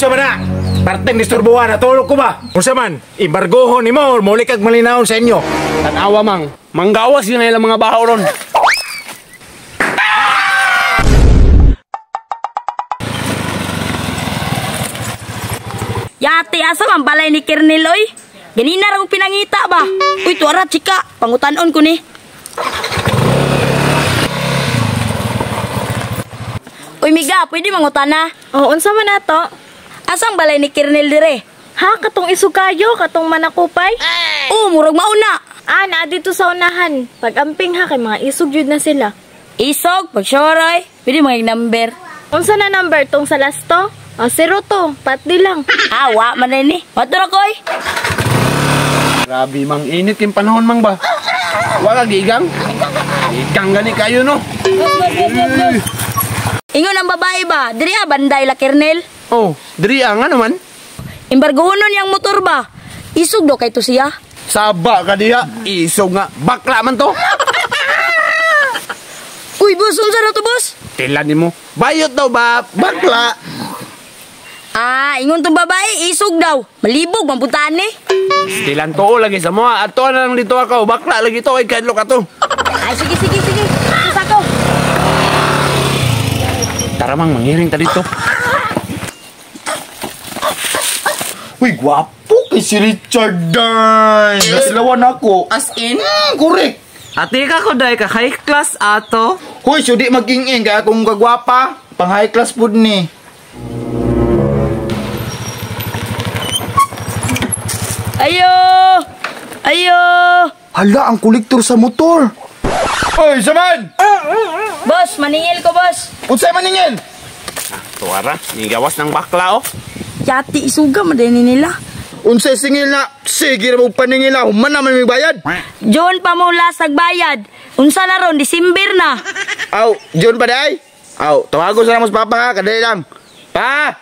Unsa man na? Parteng disturbuhan, natulog ko ba? Unsa man? Imbargohon ni mo, muli kag malinawon sa inyo. Tanawa mang, manggawas yun na ilang mga bahaw ron. Yati, asa man balay ni Kernel, oy? Ganina raw pinangita ba? Uy, tuara, chika, pangutanon ko ni. Uy, Miga, pwede mangutana? Oh, unsa man nato? Asang balay ni Kernel dire? Ha, katong isugayo, katong manakupay? Oo, murag mauna. Na dito sa unahan. Pag-amping ha, kay mga isog jud na sila. Isog, pagsyoroy, pwede mga number. Unsa na number tong sa lasto? 0 to, patdi lang. Wa man rin eh. Matura ko eh. Grabe mang init yung panahon mang ba? Wala gigang? Igang gani kayo no? Ingon ang babae ba? Diri banday la Kernel. Oh, diri nga naman. Imbargohonon yang motor ba? Isog do kay to siya. Saba ka diha, isog nga. Bakla man to. Uy, boss, unsa na to, boss? Tilan mo. Bayot daw ba? Bakla. Ingon tong babae, isog daw. Malibog, mampuntaan eh. Tilan to lagi sa mga. Ato na lang dito ako. Bakla lagi to. Ay, kadlo ka to. Ay, sige. Isa ko. Tara mang, mangiring ta dito. Uy, gwapo kay si Richard Darn. Nasilawan ako. As in? Correct. Ate ka ko day ka high class ato. Hoy, sudi maging-in kaya kung kagwapa, pang high class food ni. Ayo! Hala, ang kolektor sa motor. Hoy, saman! Boss, maningil ko, boss. Unsay maningil? Tuwara, nigawas ng bakla oh. Yati, isuga mo din nila. Unsay singil na, sige na mo paningil na, human naman may bayad. John pa mo lasag bayad. Unsa na ron, December na. Aw, John pa day? Aw, tawago sa namos papa ha, kadali lang. Pa!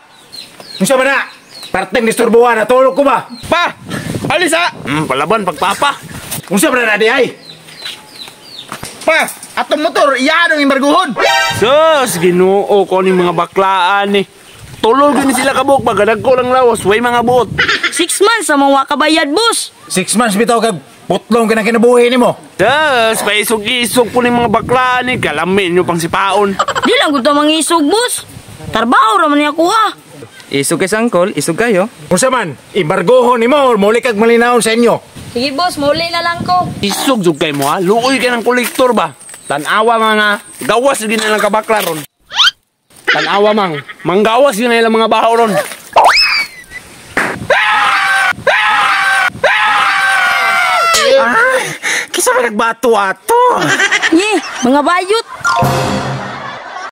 Unsa man na? Parteng disturbuhan, natulog ko ba? Pa! Alis ha! Palaban, pagpapa. Unsa man na di ay? Pa! Atong motor, iyan ang imbarguhon. Sus, ginoo ko ni mga baklaan eh. Tulog yun sila kabuk, pagadag ko lang lawas, way mga buot. 6 months sa mga kabayad, boss. 6 months bitaw kag putlong ka na kinabuhi ni mo. Tas, paisog-isog po ni mga baklaan eh. Kalamin nyo pang sipaon. Di lang ko mga isog, boss. Tarbaho raman niya kuha. Isog kay sangkol, isog kayo. Unsa man? Imbargohon ni mo, muli kag malinawon sa inyo. Sige, boss, muli na lang ko. Isog jug kay mo ha, luoy ka ng kolektor ba? Tanawa mga gawas yun na lang kabakla ron. Tanawa mang, manggawas yun na ilang mga bahaw ron. Kisa may nagbato ato. Nye, mga bayot.